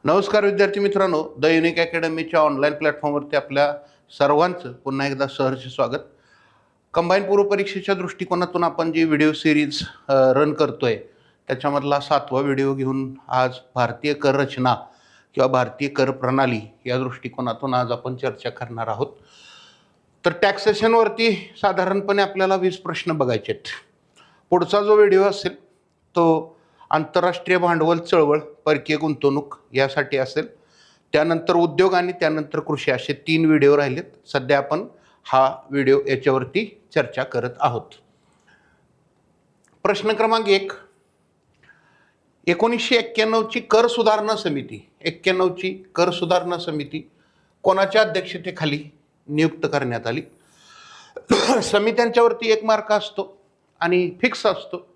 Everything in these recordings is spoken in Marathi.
नमस्कार विद्यार्थी मित्रांनो, द युनिक अकॅडमीच्या ऑनलाईन प्लॅटफॉर्मवरती आपल्या सर्वांचं पुन्हा एकदा सहर्ष स्वागत. कंबाईन पूर्व परीक्षेच्या दृष्टिकोनातून आपण जी व्हिडिओ सिरीज रन करतोय त्याच्यामधला 7वा व्हिडिओ घेऊन आज भारतीय कर रचना किंवा भारतीय कर प्रणाली या दृष्टिकोनातून आज आपण चर्चा करणार आहोत. तर टॅक्सेशनवरती साधारणपणे आपल्याला 20 प्रश्न बघायचे आहेत. पुढचा जो व्हिडिओ असेल तो आंतरराष्ट्रीय भांडवल चळवळ, परकीय गुंतवणूक यासाठी असेल. त्यानंतर उद्योग आणि त्यानंतर कृषी असे 3 व्हिडिओ राहिलेत. सध्या आपण हा व्हिडिओ याच्यावरती चर्चा करत आहोत. प्रश्न क्रमांक 1, 1991ची कर सुधारणा समिती 91ची कर सुधारणा समिती कोणाच्या अध्यक्षतेखाली नियुक्त करण्यात आली? समित्यांच्यावरती 1 मार्क असतो आणि फिक्स असतो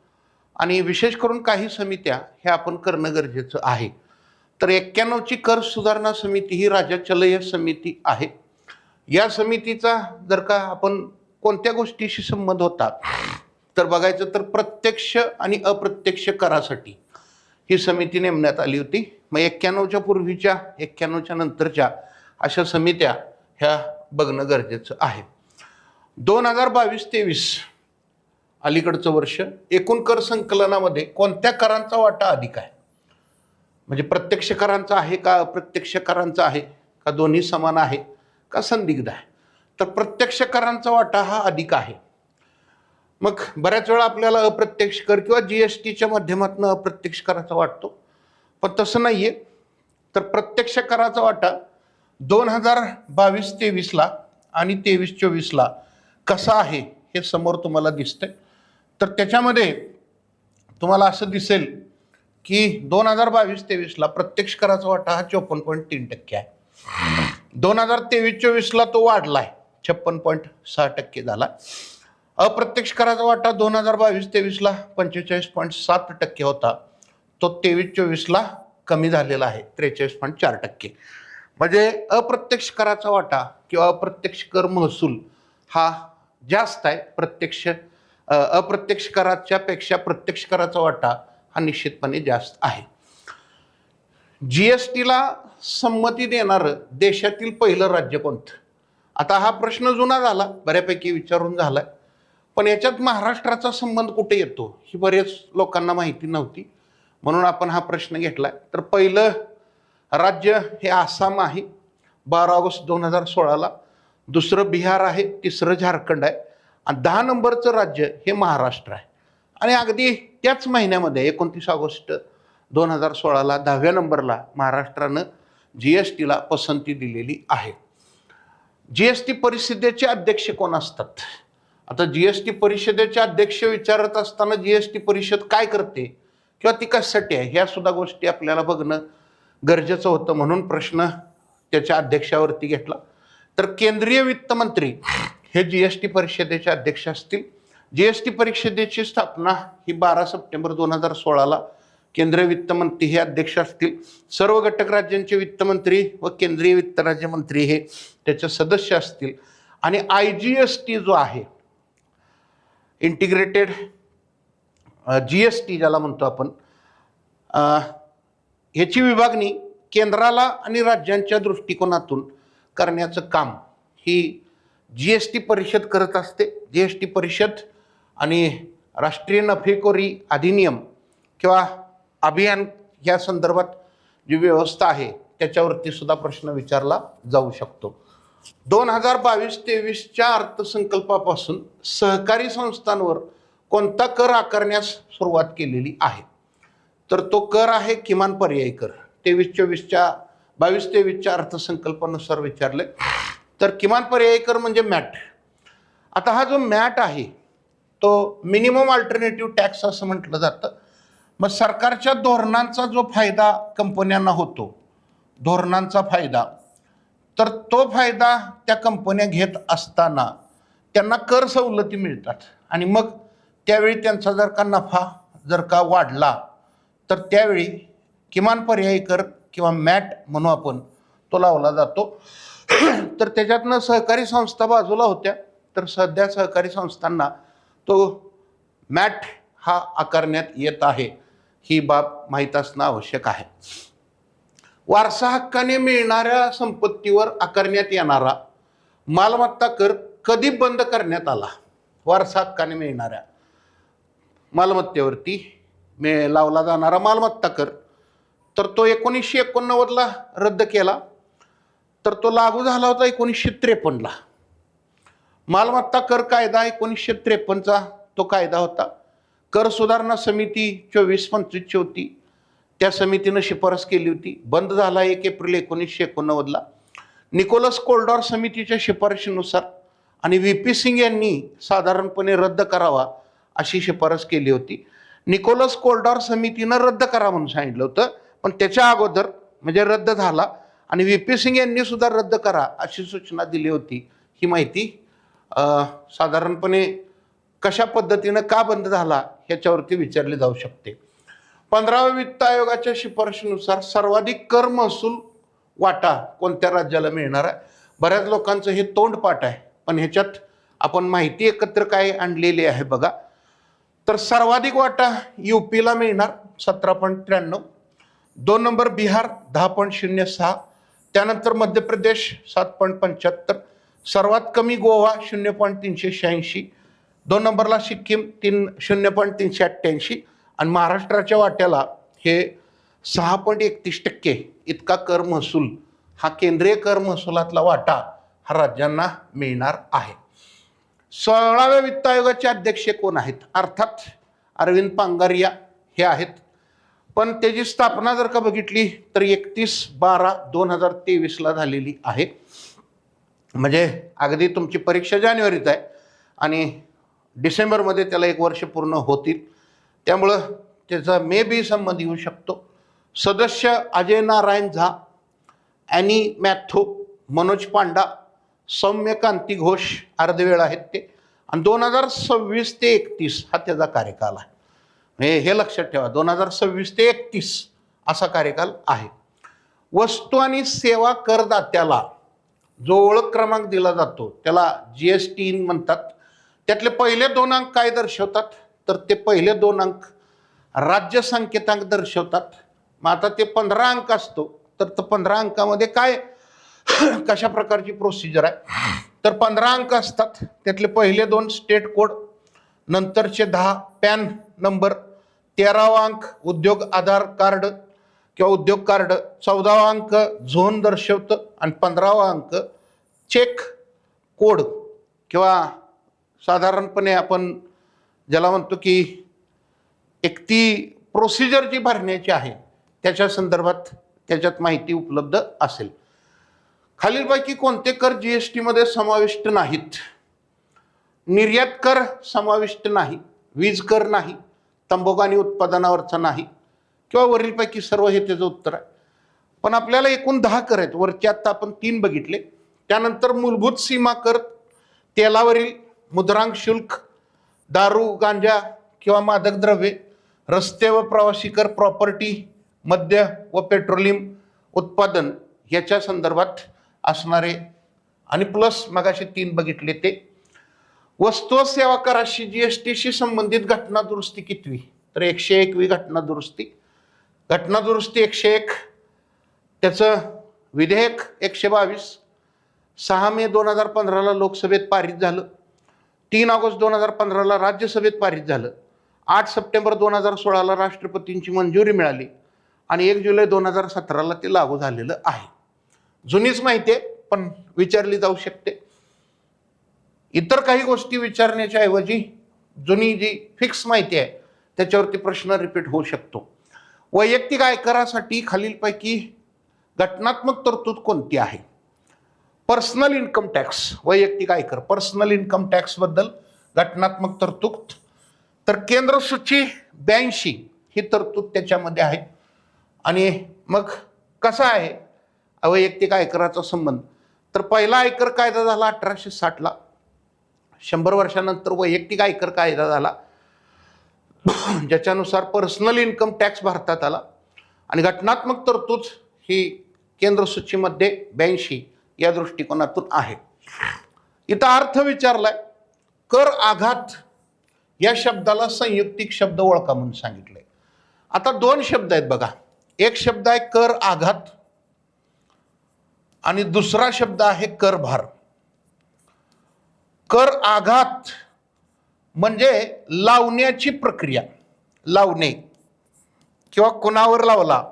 आणि विशेष करून काही समित्या हे आपण करणं गरजेचं आहे. तर 91ची कर सुधारणा समिती ही राज्यचलय समिती आहे. या समितीचा जर का आपण कोणत्या गोष्टीशी संबंध होता तर बघायचं तर प्रत्यक्ष आणि अप्रत्यक्ष करासाठी ही समिती नेमण्यात आली होती. मग 91च्या पूर्वीच्या 91च्या नंतरच्या अशा समित्या ह्या बघणं गरजेचं आहे. 2022-23 अलीकडचं वर्ष एकूण कर संकलनामध्ये कोणत्या करांचा वाटा अधिक आहे? म्हणजे प्रत्यक्ष करांचा आहे का अप्रत्यक्ष करांचा आहे का दोन्ही समान आहे का संदिग्ध आहे? तर प्रत्यक्ष करांचा वाटा हा अधिक आहे. मग बऱ्याच वेळा आपल्याला अप्रत्यक्ष कर किंवा GSTच्या माध्यमातून अप्रत्यक्ष कराचा वाटतो, पण तसं नाहीये. तर प्रत्यक्ष कराचा वाटा 2022-23ला आणि 23-24ला कसा आहे हे समोर तुम्हाला दिसतंय. तर त्याच्यामध्ये तुम्हाला असं दिसेल की 2022-23ला प्रत्यक्ष कराचा वाटा हा 54.3% आहे. 2023-24ला तो वाढलाय, 56.6% झाला. अप्रत्यक्ष कराचा वाटा 2022-23ला 45.7% होता, तो 23-24ला कमी झालेला आहे, 43.4%. म्हणजे अप्रत्यक्ष कराचा वाटा किंवा अप्रत्यक्ष कर महसूल हा जास्त आहे. अप्रत्यक्ष कराच्या पेक्षा प्रत्यक्ष कराचा वाटा हा निश्चितपणे जास्त आहे. GSTला संमती देणारं देशातील पहिलं राज्य कोणतं? आता हा प्रश्न जुना झाला, बऱ्यापैकी विचारून झालाय, पण याच्यात महाराष्ट्राचा संबंध कुठे येतो ही बरेच लोकांना माहिती नव्हती, म्हणून आपण हा प्रश्न घेतलाय. तर पहिलं राज्य हे आसाम आहे 12 ऑगस्ट 2016ला, दुसरं बिहार आहे, तिसरं झारखंड आहे आणि 10 नंबरचं राज्य हे महाराष्ट्र आहे. आणि अगदी त्याच महिन्यामध्ये 29 ऑगस्ट 2016ला 10व्या नंबरला महाराष्ट्रानं GSTला पसंती दिलेली आहे. GST परिषदेचे अध्यक्ष कोण असतात? आता GST परिषदेचे अध्यक्ष विचारत असताना GST परिषद काय करते किंवा ती कशासाठी आहे ह्या सुद्धा गोष्टी आपल्याला बघणं गरजेचं होतं, म्हणून प्रश्न त्याच्या अध्यक्षावरती घेतला. तर केंद्रीय वित्तमंत्री हे GST परिषदेचे अध्यक्ष असतील. GST परिषदेची स्थापना ही 12 सप्टेंबर 2016ला केंद्रीय वित्तमंत्री हे अध्यक्ष असतील. सर्व घटक राज्यांचे वित्तमंत्री व केंद्रीय वित्त राज्यमंत्री हे त्याचे सदस्य असतील. आणि IGST जो आहे, इंटिग्रेटेड GST ज्याला म्हणतो आपण, ह्याची विभागणी केंद्राला आणि राज्यांच्या दृष्टिकोनातून करण्याचं काम ही GST परिषद करत असते. GST परिषद आणि राष्ट्रीय नफेखोरी अधिनियम किंवा अभियान या संदर्भात जी व्यवस्था आहे त्याच्यावरती सुद्धा प्रश्न विचारला जाऊ शकतो. 2022-23च्या अर्थसंकल्पापासून सहकारी संस्थांवर कोणता कर आकारण्यास सुरुवात केलेली आहे? तर तो कर आहे किमान पर्यायी कर. 22-23च्या अर्थसंकल्पानुसार विचारले तर किमान पर्यायी कर म्हणजे मॅट. आता हा जो मॅट आहे तो मिनिमम अल्टरनेटिव्ह टॅक्स असं म्हटलं जातं. मग सरकारच्या धोरणांचा जो फायदा कंपन्यांना होतो, धोरणांचा फायदा, तर तो फायदा त्या कंपन्या घेत असताना त्यांना कर सवलती मिळतात आणि मग त्यावेळी त्यांचा जर का नफा जर का वाढला तर त्यावेळी किमान पर्यायी कर किंवा मॅट म्हणून आपण तो लावला जातो. तर त्याच्यातनं सहकारी संस्था बाजूला होत्या, तर सध्या सहकारी संस्थांना तो मॅट हा आकारण्यात येत आहे, ही बाब माहीत असणं आवश्यक आहे. वारसा हक्काने मिळणाऱ्या संपत्तीवर आकारण्यात येणारा मालमत्ता कर कधी बंद करण्यात आला? वारसा हक्काने मिळणाऱ्या मालमत्तेवरती लावला जाणारा मालमत्ता कर, तर तो 1989ला रद्द केला, तर तो लागू झाला होता 1953ला. मालमत्ता कर कायदा 1953चा तो कायदा होता. कर सुधारणा समिती 24-25ची होती. त्या समितीनं शिफारस केली होती. बंद झाला 1 एप्रिल 1989ला. निकोलस कोल्डॉर समितीच्या शिफारशीनुसार आणि व्ही पी सिंग यांनी साधारणपणे रद्द करावा अशी शिफारस केली होती. निकोलस कोल्डॉर समितीनं रद्द करा म्हणून सांगितलं होतं, पण त्याच्या अगोदर म्हणजे रद्द झाला आणि व्ही पी सिंग यांनी सुद्धा रद्द करा अशी सूचना दिली होती. ही माहिती साधारणपणे कशा पद्धतीनं का बंद झाला ह्याच्यावरती विचारली जाऊ शकते. 15व्या वित्त आयोगाच्या शिफारशीनुसार सर्वाधिक कर महसूल वाटा कोणत्या राज्याला मिळणार आहे? बऱ्याच लोकांचं हे तोंडपाठ आहे, पण ह्याच्यात आपण माहिती एकत्र काय आणलेली आहे बघा. तर सर्वाधिक वाटा यूपीला मिळणार 17.93, 2 नंबर बिहार 10.06, त्यानंतर मध्य प्रदेश 7.75, सर्वात कमी गोवा 0.386, 2 नंबरला सिक्कीम 0.388 आणि महाराष्ट्राच्या वाट्याला हे 6.31% इतका कर महसूल हा केंद्रीय कर महसुलातला वाटा हा राज्यांना मिळणार आहे. 16व्या वित्त आयोगाचे अध्यक्ष कोण आहेत? अर्थात अरविंद पांगारिया हे आहेत, पण त्याची स्थापना जर का बघितली तर 31/12/2023ला झालेली आहे. म्हणजे अगदी तुमची परीक्षा जानेवारीत आहे आणि डिसेंबरमध्ये त्याला 1 वर्ष पूर्ण होतील, त्यामुळं त्याचा मे बी संबंध येऊ शकतो. सदस्य अजय नारायण झा, ॲनी मॅथो, मनोज पांडा, सौम्य कांती घोष अर्धवेळ आहेत ते, आणि 2026 ते 31 हा त्याचा कार्यकाल आहे. हे लक्षात ठेवा, 2026 ते 31 असा कार्यकाल आहे. वस्तू आणि सेवा करदात्याला जो ओळख क्रमांक दिला जातो त्याला GST म्हणतात. त्यातले पहिले 2 अंक काय दर्शवतात? तर ते पहिले 2 अंक राज्य संकेतांक दर्शवतात. मग आता ते 15 अंक असतो, तर 15 अंकामध्ये काय कशा प्रकारची प्रोसिजर आहे? तर 15 अंक असतात. त्यातले पहिले 2 स्टेट कोड, नंतरचे 10 पॅन नंबर, 13वा अंक उद्योग आधार कार्ड किंवा उद्योग कार्ड, 14वा अंक झोन दर्शवतं आणि 15वा अंक चेक कोड किंवा साधारणपणे आपण ज्याला म्हणतो की एक ती प्रोसिजर जी भरण्याची आहे त्याच्या संदर्भात त्याच्यात माहिती उपलब्ध असेल. खालीलपैकी कोणते कर GST मध्ये समाविष्ट नाहीत? निर्यात कर समाविष्ट नाही, वीज कर नाही, तंबाखू आणि उत्पादनावरचा नाही, किंवा वरीलपैकी सर्व हे त्याचं उत्तर आहे. पण आपल्याला एकूण 10 कर आहेत. वरचे आत्ता आपण 3 बघितले. त्यानंतर मूलभूत सीमा कर, तेलावरील मुद्रांक शुल्क, दारू गांजा किंवा मादक द्रव्ये, रस्ते व प्रवासी कर, प्रॉपर्टी, मद्य व पेट्रोलियम उत्पादन याच्या संदर्भात असणारे, आणि प्लस मगाशी 3 बघितले ते. वस्तू व सेवा कराशी GSTशी संबंधित घटना दुरुस्ती कितवी? तर 101वी घटना दुरुस्ती. घटना दुरुस्ती 101, त्याचं विधेयक 122, 6 मे 2015ला लोकसभेत पारित झालं, 3 ऑगस्ट 2015ला राज्यसभेत पारित झालं, 8 सप्टेंबर 2016ला राष्ट्रपतींची मंजुरी मिळाली आणि 1 जुलै 2017ला ते लागू झालेलं आहे. जुनीच माहिती आहे, पण विचारली जाऊ शकते. इतर काही गोष्टी विचारण्याच्या ऐवजी जुनी जी फिक्स माहिती आहे त्याच्यावरती प्रश्न रिपीट होऊ शकतो. वैयक्तिक आयकरासाठी खालीलपैकी घटनात्मक तरतूद कोणती आहे? पर्सनल इन्कम टॅक्स, वैयक्तिक आयकर, पर्सनल इन्कम टॅक्स बद्दल घटनात्मक तरतूद. तर केंद्र सूची 82 ही तरतूद त्याच्यामध्ये आहे. आणि मग कसा आहे वैयक्तिक आयकराचा संबंध? तर पहिला आयकर कायदा झाला 1860ला. 100 वर्षानंतर वैयक्तिक आयकर कायदा झाला, ज्याच्यानुसार पर्सनल इन्कम टॅक्स भारतात आला. आणि घटनात्मक तरतूद ही केंद्र सूचीमध्ये 82 या दृष्टिकोनातून आहे. इथं अर्थ विचारलाय. कर आघात या शब्दाला संयुक्तिक शब्द ओळखा म्हणून सांगितलंय. आता 2 शब्द आहेत बघा. एक शब्द आहे कर आघात आणि दुसरा शब्द आहे करभार. कर आघात म्हणजे लावण्याची प्रक्रिया, लावणे किंवा कुणावर लावला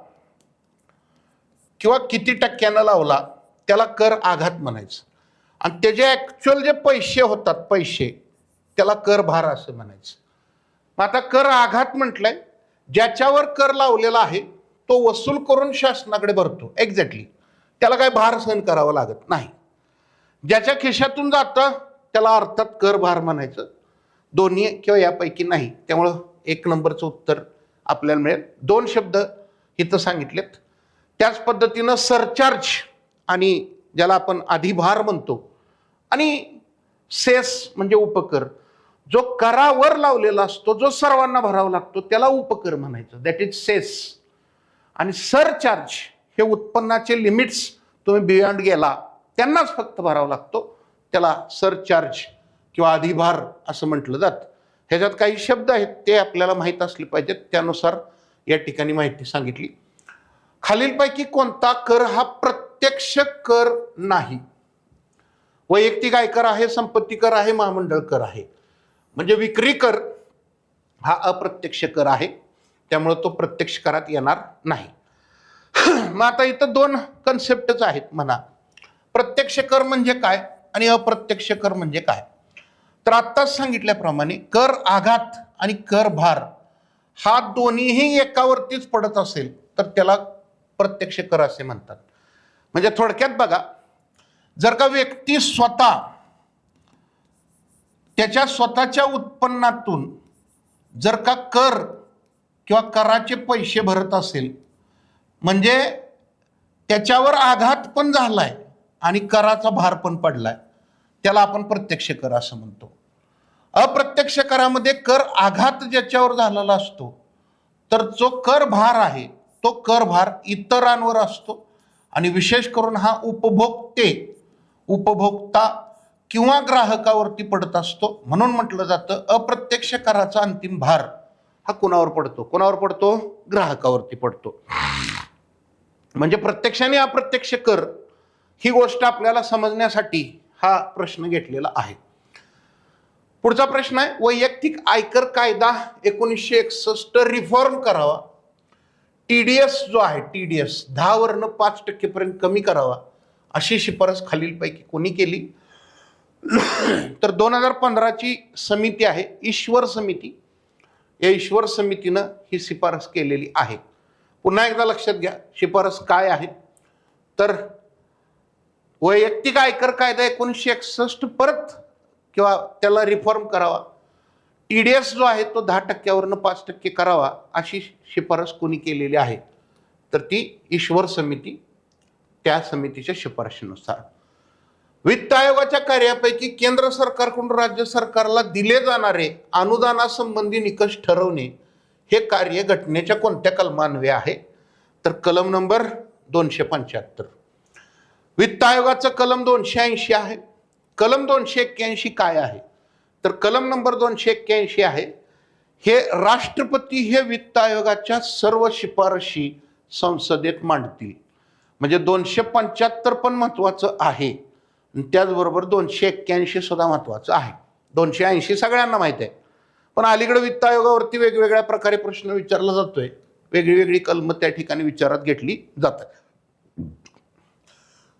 किंवा किती टक्क्यानं लावला त्याला कर आघात म्हणायचं. आणि त्याचे ॲक्च्युअल जे पैसे होतात, पैसे, त्याला करभार असं म्हणायचं. मग आता कर आघात म्हटलंय, ज्याच्यावर कर लावलेला आहे तो वसूल करून शासनाकडे भरतो. एक्झॅक्टली, त्याला काय भार सहन करावा लागत नाही. ज्याच्या खिशातून जातं त्याला अर्थात करभार म्हणायचं. दोन्ही किंवा यापैकी नाही, त्यामुळं 1 नंबरचं उत्तर आपल्याला मिळेल. 2 शब्द इथं सांगितलेत. त्याच पद्धतीनं सरचार्ज, आणि ज्याला आपण अधिभार म्हणतो, आणि सेस म्हणजे उपकर, जो करावर लावलेला असतो, जो सर्वांना भरावा लागतो, त्याला उपकर म्हणायचं. That is cess. आणि सरचार्ज हे उत्पन्नाचे लिमिट्स तुम्ही बियॉन्ड गेला त्यांनाच फक्त भरावा लागतो, त्याला सरचार्ज किंवा अधिभार असं म्हटलं जातं. ह्याच्यात काही शब्द आहेत ते आपल्याला माहीत असले पाहिजेत, त्यानुसार या ठिकाणी माहिती सांगितली. खालीलपैकी कोणता कर हा प्रत्यक्ष कर नाही? वैयक्तिक आयकर आहे, संपत्ती कर आहे, महामंडळ कर आहे. म्हणजे विक्री कर हा अप्रत्यक्ष कर आहे, त्यामुळे तो प्रत्यक्ष करात येणार नाही. मग आता इथं 2 कन्सेप्टच आहेत म्हणा. प्रत्यक्ष कर म्हणजे काय आणि अप्रत्यक्ष कर म्हणजे काय? तर आत्ताच सांगितल्याप्रमाणे कर आघात आणि कर भार हा दोन्हीही एकावरतीच पडत असेल तर त्याला प्रत्यक्ष कर असे म्हणतात. म्हणजे थोडक्यात बघा, जर का व्यक्ती स्वतः त्याच्या स्वतःच्या उत्पन्नातून जर का कर किंवा कराचे पैसे भरत असेल, म्हणजे त्याच्यावर आघात पण झालाय आणि कराचा भार पण पडलाय, त्याला आपण प्रत्यक्ष कर असं म्हणतो. अप्रत्यक्ष करामध्ये कर आघात ज्याच्यावर झालेला असतो तर जो कर भार आहे तो कर भार इतरांवर असतो, आणि विशेष करून हा उपभोक्ता किंवा ग्राहकावरती पडत असतो. म्हणून म्हटलं जातं अप्रत्यक्ष कराचा अंतिम भार हा कुणावर पडतो? कोणावर पडतो? ग्राहकावरती पडतो. म्हणजे प्रत्यक्ष आणि अप्रत्यक्ष कर ही गोष्ट आपल्याला समजण्यासाठी हा प्रश्न घेतलेला आहे. पुढचा प्रश्न आहे, वैयक्तिक आयकर कायदा 1961 रिफॉर्म करावा. TDS जो आहे, TDS 10 वरनं 5% पर्यंत कमी करावा अशी शिफारस खालीलपैकी कोणी केली? तर 2015ची समिती आहे, ईश्वर समिती. या ईश्वर समितीनं ही शिफारस केलेली आहे. पुन्हा एकदा लक्षात घ्या, शिफारस काय आहे? तर वैयक्तिक आयकर कायदा 1961 परत किंवा त्याला रिफॉर्म करावा. TDS जो आहे तो 10%वरनं 5% करावा अशी शिफारस कोणी केलेली आहे? तर ती ईश्वर समिती. त्या समितीच्या शिफारशीनुसार वित्त आयोगाच्या कार्यापैकी केंद्र सरकारकडून राज्य सरकारला दिले जाणारे अनुदानासंबंधी निकष ठरवणे हे कार्य घटनेच्या कोणत्या कलमान्वये आहे? तर कलम नंबर 275. वित्त आयोगाचं कलम 280 आहे. कलम 281 काय आहे? तर कलम नंबर 281 आहे, हे राष्ट्रपती हे वित्त आयोगाच्या सर्व शिफारशी संसदेत मांडतील. म्हणजे 275 पण महत्वाचं आहे, त्याचबरोबर 281 सुद्धा महत्वाचं आहे. 280 सगळ्यांना माहित आहे, पण अलीकडे वित्त आयोगावरती वेगवेगळ्या प्रकारे प्रश्न विचारला जातोय, वेगळी वेगळी कलम त्या ठिकाणी विचारात घेतली जातात.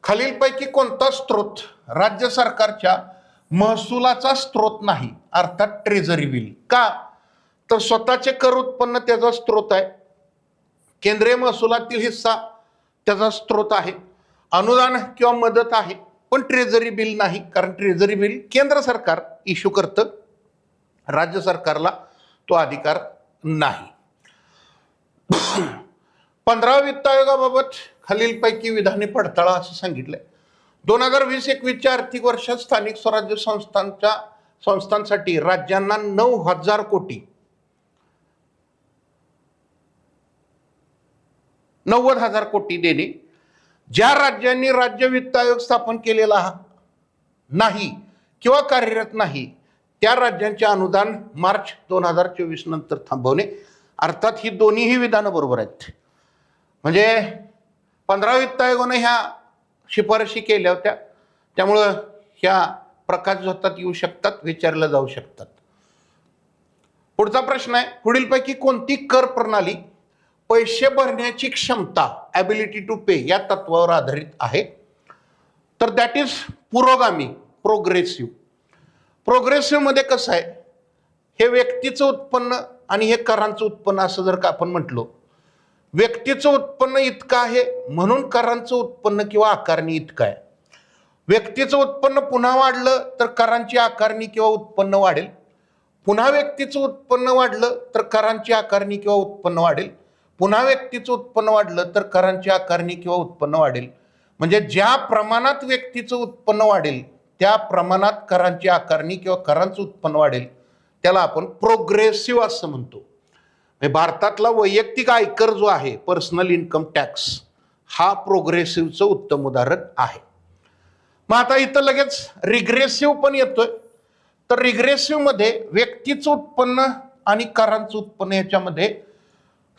खालीलपैकी कोणता स्त्रोत राज्य सरकारच्या महसुलाचा स्त्रोत नाही, अर्थात ट्रेझरी बिल? का? तर स्वतःचे कर उत्पन्न त्याचा स्त्रोत आहे, केंद्रीय महसुलातील हिस्सा त्याचा स्त्रोत आहे, अनुदान किंवा मदत आहे, पण ट्रेझरी बिल नाही, कारण ट्रेझरी बिल केंद्र सरकार इश्यू करतं, राज्य सरकारला तो अधिकार नाही. 15व्या वित्त आयोगाबाबत खालीलपैकी विधाने पडताळा असं सांगितलंय. 2020-21 आर्थिक वर्षात स्थानिक स्वराज्य संस्थांसाठी राज्यांना 9,000 कोटी 90,000 कोटी देणे. ज्या राज्यांनी राज्य वित्त आयोग स्थापन केलेला नाही किंवा कार्यरत नाही त्या राज्यांचे अनुदान मार्च 2024 नंतर थांबवणे. अर्थात ही दोन्हीही विधानं बरोबर आहेत. म्हणजे 15 वित्त आयोगाने ह्या शिफारशी केल्या होत्या, त्यामुळं ह्या प्रकाशझोतात येऊ शकतात, विचारल्या जाऊ शकतात. पुढचा प्रश्न आहे, पुढीलपैकी कोणती कर प्रणाली पैसे भरण्याची क्षमता ॲबिलिटी टू पे या तत्वावर आधारित आहे? तर दॅट इज पुरोगामी, प्रोग्रेसिव्ह. प्रोग्रेसिव्हमध्ये कसं आहे, हे व्यक्तीचं उत्पन्न आणि हे करांचं उत्पन्न असं जर का आपण म्हटलो, व्यक्तीचं उत्पन्न इतकं आहे म्हणून करांचं उत्पन्न किंवा आकारणी इतकं आहे. व्यक्तीचं उत्पन्न पुन्हा वाढलं तर करांची आकारणी किंवा उत्पन्न वाढेल. पुन्हा व्यक्तीचं उत्पन्न वाढलं तर करांची आकारणी किंवा उत्पन्न वाढेल. पुन्हा व्यक्तीचं उत्पन्न वाढलं तर करांची आकारणी किंवा उत्पन्न वाढेल. म्हणजे ज्या प्रमाणात व्यक्तीचं उत्पन्न वाढेल त्या प्रमाणात करांची आकारणी किंवा करांचं उत्पन्न वाढेल, त्याला आपण प्रोग्रेसिव्ह असं म्हणतो. भारतातला वैयक्तिक आयकर जो आहे, पर्सनल इन्कम टॅक्स, हा प्रोग्रेसिव्हचं उत्तम उदाहरण आहे. मग आता इथं लगेच रिग्रेसिव्ह पण येतोय. तर रिग्रेसिव्हमध्ये व्यक्तीचं उत्पन्न आणि करांचं उत्पन्न याच्यामध्ये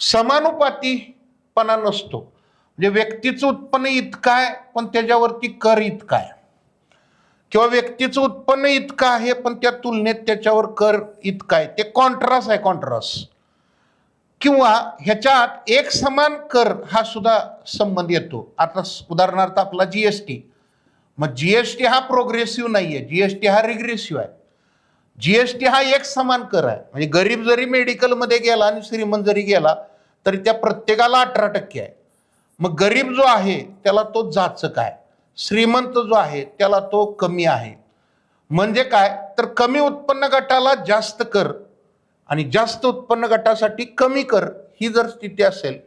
समानुपातीपणा नसतो. म्हणजे व्यक्तीचं उत्पन्न इतकं आहे पण त्याच्यावरती कर इतका आहे, किंवा व्यक्तीचं उत्पन्न इतकं आहे पण त्या तुलनेत त्याच्यावर कर इतका आहे. ते कॉन्ट्रास्ट आहे, कॉन्ट्रास्ट. किंवा ह्याच्यात एक समान कर हा सुद्धा संबंध येतो. आता उदाहरणार्थ आपला जीएसटी. मग जीएसटी हा प्रोग्रेसिव्ह नाहीये, जीएसटी हा रिग्रेसिव्ह आहे. जीएसटी हा एक समान कर आहे. म्हणजे गरीब जरी मेडिकलमध्ये गेला आणि श्रीमंत जरी गेला तरी त्या प्रत्येकाला 18% आहे. मग गरीब जो आहे त्याला तो जाचक आहे, श्रीमंत जो आहे त्याला तो कमी आहे. म्हणजे काय, तर कमी उत्पन्न गटाला जास्त कर आणि जास्त उत्पन्न गटासाठी कमी कर, ही जर स्थिती असेल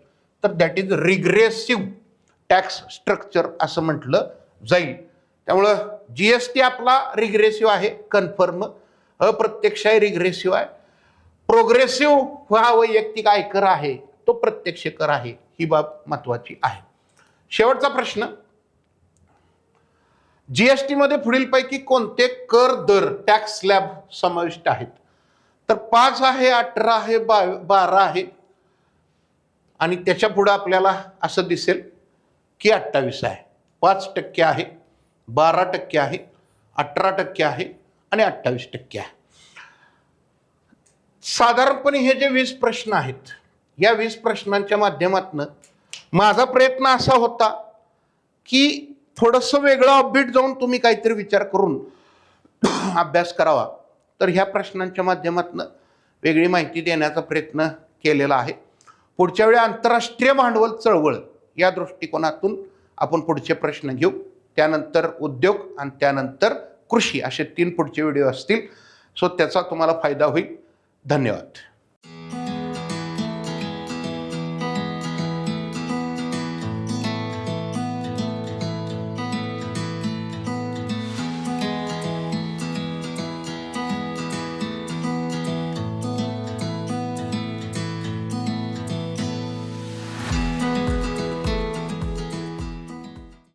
तर दॅट इज रिग्रेसिव्ह टॅक्स स्ट्रक्चर असं म्हटलं जाईल. त्यामुळं जीएसटी आपला रिग्रेसिव्ह आहे, कन्फर्म. अप्रत्यक्ष आहे, रिग्रेसिव्ह आहे. प्रोग्रेसिव्ह हा वैयक्तिक आयकर आहे, तो प्रत्यक्ष कर आहे. ही बाब महत्वाची आहे. शेवटचा प्रश्न, जीएसटी मध्ये पुढीलपैकी कोणते कर दर टॅक्स स्लॅब समाविष्ट आहेत? तर 5 आहे, 18 आहे, 12 आहे आणि त्याच्या पुढे आपल्याला असं दिसेल की 28 आहे. 5% आहे, 12% आहे, 18% आहे आणि 28% आहे. साधारणपणे हे जे 20 प्रश्न आहेत, या 20 प्रश्नांच्या माध्यमातून माझा प्रयत्न असा होता की थोडंसं वेगळं अपडेट जाऊन तुम्ही काहीतरी विचार करून अभ्यास करावा. तर ह्या प्रश्नांच्या माध्यमातून वेगळी माहिती देण्याचा प्रयत्न केलेला आहे. पुढच्या वेळी आंतरराष्ट्रीय भांडवल चळवळ या दृष्टिकोनातून आपण पुढचे प्रश्न घेऊ. त्यानंतर उद्योग आणि त्यानंतर कृषी असे 3 पुढचे व्हिडिओ असतील. सो त्याचा तुम्हाला फायदा होईल. धन्यवाद.